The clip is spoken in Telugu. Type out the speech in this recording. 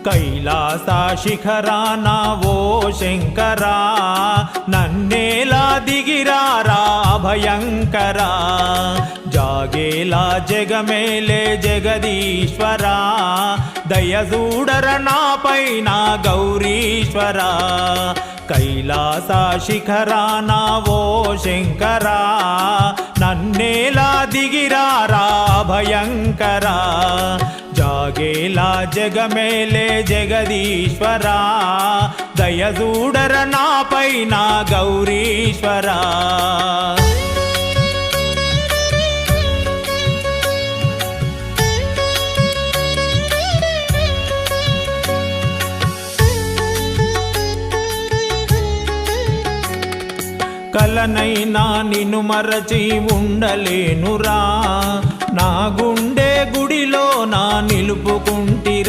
కైలాస శిఖరాన ఓ శంకరా నన్నేలా దిగిరారా భయంకరా జాగేలా జగమేలే జగదీశ్వరా దయజూడర నాపైన గౌరీశ్వరా కైలాస శిఖరాన ఓ శంకరా నన్నేలా దిగిరారా భయంకరా జాగేలా జగమేలే జగదీశ్వరా దయజూడర నాపైన గౌరీశ్వరా కలనైనా నిన్ను మరచి ఉండలేనురా నా గుండె గుడిలో నా నిలుపుకుంటిరా